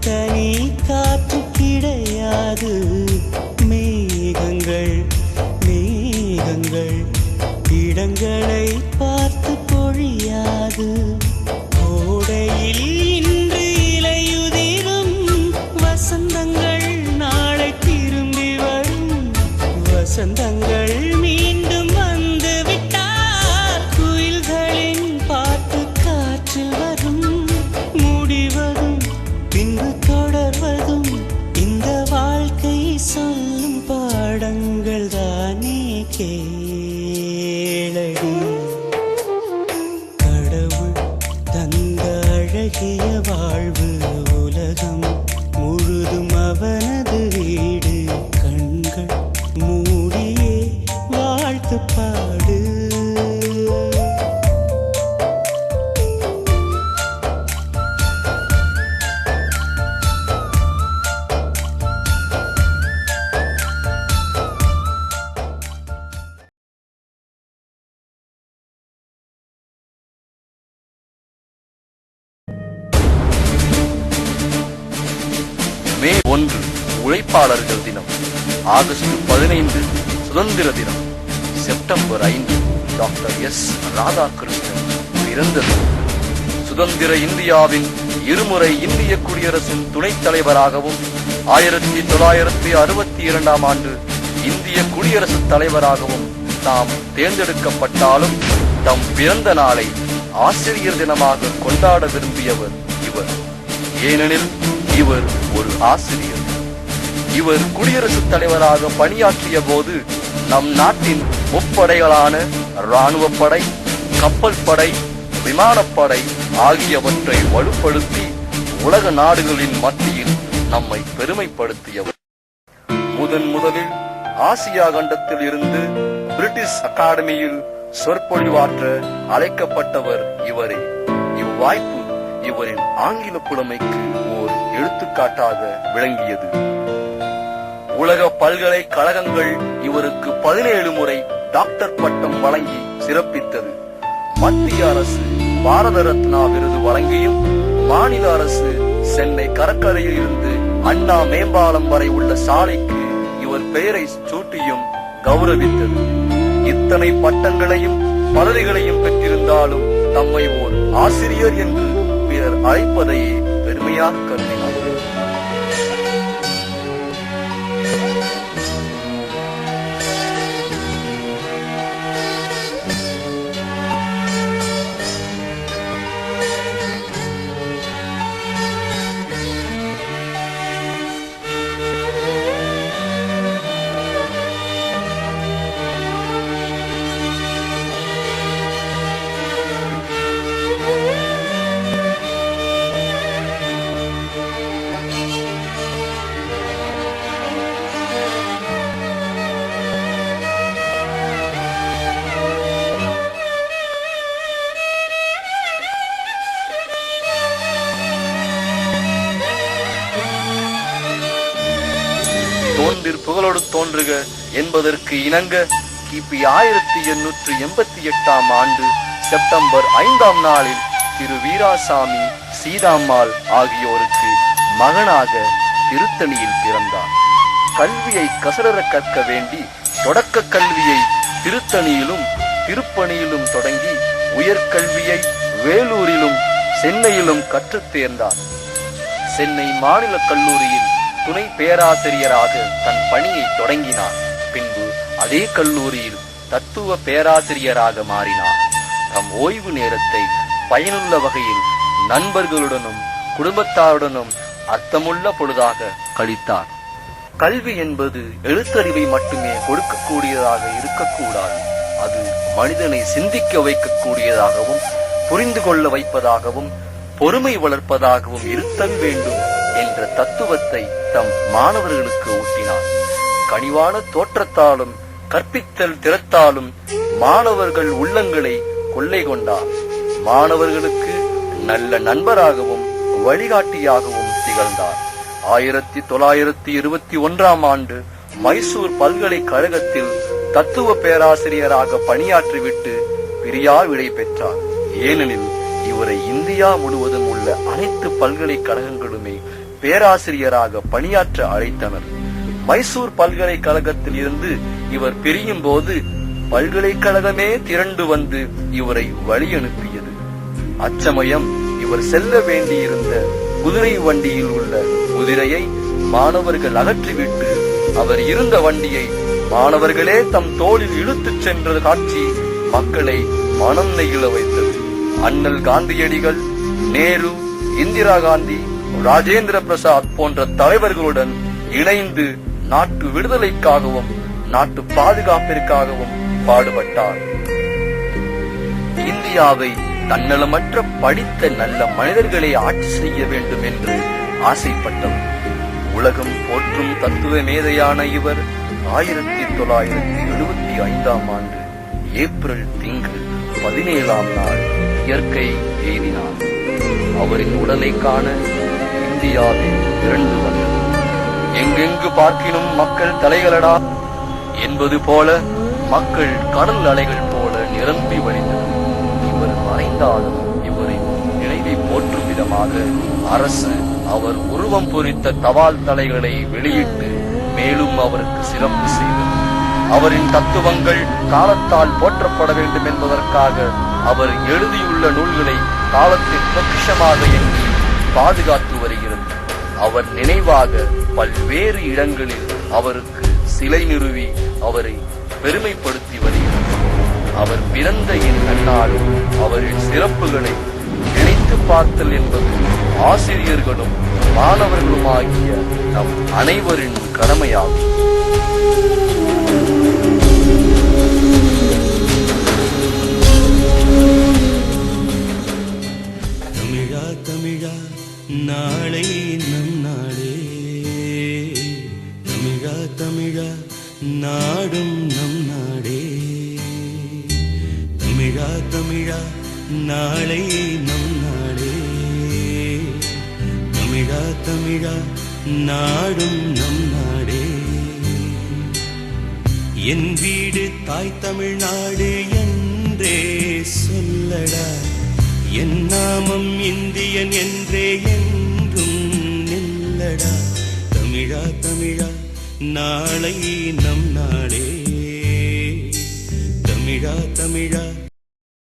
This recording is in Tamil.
தனி காற்று கிடையாது. மேகங்கள் மேகங்கள் இடங்களை பார்த்து பொழியாது. கோடையில் இன்று இலையுதிரும் வசந்தங்கள் நாளை திரும்பி வரும். வசந்தங்கள் மீண்டும் வந்து விட்டார். குயில்களின் பாட்டு காற்றில் வரும். முடிவதும் பின்பு தொடர்வதும் இந்த வாழ்க்கை சொல்லும் பாடங்கள் தானே கேளடி. கடவுள் தந்த அழகிய வாழ்வு உலகம் முழுதும் அவனது வீடு. கண்கள் மூடியே வாழ்த்து பாடு. மே 1 உழைப்பாளர்கள் தினம். ஆகஸ்ட் 15 சுதந்திர தினம். September 5 doctor S. ராதாகிருஷ்ணன் பிறந்தது. சுதந்திர இந்தியாவின் இருமுறை இந்திய குடியரசின் துணைத் தலைவராகவும் 1962ஆம் ஆண்டு இந்திய குடியரசுத் தலைவராகவும் தாம் தேர்ந்தெடுக்கப்பட்டாலும் தம் பிறந்த நாளை ஆசிரியர் தினமாக கொண்டாட விரும்பியவர் இவர். ஏனெனில் இவர் ஒரு ஆசிரியர். இவர் குடியரசுத் தலைவராக பணியாற்றிய போது நம் நாட்டின் முப்படைகளான இராணுவப்படை, கப்பல் படை, விமானப்படை ஆகியவற்றை வலுப்படுத்தி உலக நாடுகளின் மத்தியில் நம்மை பெருமைப்படுத்தியவர். முதலில் ஆசியா கண்டத்தில் இருந்து பிரிட்டிஷ் அகாடமியில் சொற்பொழிவாற்ற அழைக்கப்பட்டவர் இவரே. இவ்வாய்ப்பு இவரின் ஆங்கில புலமைக்கு ஓர் எடுத்துக்காட்டாக விளங்கியது. உலக பல்கலைக்கழகங்கள் இவருக்கு 17 முறை டாக்டர் பட்டம் வழங்கி சிறப்பித்தது. மத்திய அரசு பாரத ரத்னா விருது வழங்கியும், மாநில அரசு சென்னை கடற்கரையில் இருந்து அண்ணா மேம்பாலம் வரை உள்ள சாலைக்கு இவர் பெயரை சூட்டியும் கௌரவித்தது. இத்தனை பட்டங்களையும் பதவிகளையும் பெற்றிருந்தாலும் தம்மை ஓர் ஆசிரியர் என்று பிறர் அழைப்பதையே பெருமையாக கருதினார். தோன்றிற் புகழோடு தோன்றுக என்பதற்கு இணங்க கிபி 1888ஆம் ஆண்டு செப்டம்பர் 5ஆம் நாளில் திரு வீராசாமி, சீதாம்மாள் ஆகியோருக்கு மகனாக திருத்தணியில் பிறந்தார். கல்வியை கசடர கற்க வேண்டி தொடக்க கல்வியை திருத்தணியிலும் திருப்பணியிலும் தொடங்கி உயர்கல்வியை வேலூரிலும் சென்னையிலும் கற்றுத் தேர்ந்தார். சென்னை மாநில கல்லூரியில் துணை பேராசிரியராக தன் பணியை தொடங்கினார். பின்பு அதே கல்லூரியில் தத்துவ பேராசிரியராக மாறினார். தம் ஓய்வு நேரத்தை பயனுள்ள வகையில் நண்பர்களுடனும் குடும்பத்தாருடனும் அர்த்தமுள்ள பொழுதாக கழித்தார். கல்வி என்பது எழுத்தறிவை மட்டுமே கொடுக்கக்கூடியதாக இருக்கக்கூடாது. அது மனிதனை சிந்திக்க வைக்கக்கூடியதாகவும் புரிந்து கொள்ள வைப்பதாகவும் பொறுமை வளர்ப்பதாகவும் இருத்தல் வேண்டும் என்ற தத்துவத்தை தம் மாணவர்களுக்கு ஊட்டினார். கனிவான தோற்றத்தாலும் கற்பித்தல் திறத்தாலும் மாணவர்கள் உள்ளங்களை கொள்ளை கொண்டார். மாணவர்களுக்கு நல்ல நண்பராகவும் வழிகாட்டியாகவும் திகழ்ந்தார். 1921ஆம் ஆண்டு மைசூர் பல்கலைக்கழகத்தில் தத்துவ பேராசிரியராக பணியாற்றிவிட்டு பிரியா விடை பெற்றார். ஏனெனில் இவரை இந்தியா முழுவதும் உள்ள அனைத்து பல்கலைக்கழகங்களுமே பேராசிரியராக பணியாற்ற அழைத்தனர். மைசூர் பல்கலைக்கழகத்தில் இருந்து இவர் பிரியும் போது பல்கலைக்கழகமே திரண்டு வந்து இவரை வழி அனுப்பியது. அச்சமயம் இவர் செல்ல வேண்டியிருந்த குதிரை வண்டியில் உள்ள குதிரையை மாணவர்கள் அகற்றிவிட்டு அவர் இருந்த வண்டியை மாணவர்களே தம் தோளில் இழுத்துச் சென்ற காட்சி மக்களை மனம் நெகிழ வைத்தது. அண்ணல் காந்தியடிகள், நேரு, இந்திரா காந்தி, ராஜேந்திர பிரசாத் போன்ற தலைவர்களுடன் இணைந்து நாட்டு விடுதலைக்காகவும் நாட்டு பாதுகாப்பிற்காகவும் பாடுபட்டார். இந்தியாவை தன்னலமற்ற படித்த நல்ல மனிதர்களை ஆட்சி செய்ய வேண்டும் என்று ஆசைப்பட்டவர். உலகம் போற்றும் தத்துவ மேதையான இவர் 1975 ஆண்டு ஏப்ரல் திங்கள் 17ஆம் நாள் இயற்கை எய்தினார். அவரின் உடலை காண இந்தியாவில் திரண்டு வந்தது. எங்கெங்கு பார்க்கினும் மக்கள் தலைகளடா என்பது போல மக்கள் கடல் அலைகள் போல நிரம்பி வழிந்தனர். இவர் மறைந்தாலும் இவரை நினைவை போற்றும் விதமாக அரசு அவர் உருவம் பொறித்த தபால் தலைகளை வெளியிட்டு மேலும் அவருக்கு சிறப்பு செய்தது. அவரின் தத்துவங்கள் காலத்தால் போற்றப்பட வேண்டும் என்பதற்காக அவர் எழுதியுள்ள நூல்களை காலத்தின் பொக்கிஷமாக எண்ணி பாதுகாத்து வருகிறது. அவர் நினைவாக பல்வேறு இடங்களில் அவருக்கு சிலை நிறுவி அவரை பெருமைப்படுத்தி வருகிறது. அவர் பிறந்த நன்னாளும் அவரின் சிறப்புகளை நினைத்து பார்த்தல் என்பது ஆசிரியர்களும் மாணவர்களும் ஆகிய நம் அனைவரின் கடமையாகும். தமிழா தமிழா நாளை நம் நாளே, தமிழா தமிழா நாடும் நம் நாடே, தமிழா தமிழா நாளை நம் நாடே, தமிழா தமிழா நாடும் நம் நாடே. என் வீடு தாய் தமிழ்நாடு என்றே சொல்லடா, என் நாமம் இந்தியன் என்றே என்றும் நில்லடா. தமிழா தமிழா நாளை நம் நாடே, தமிழா தமிழா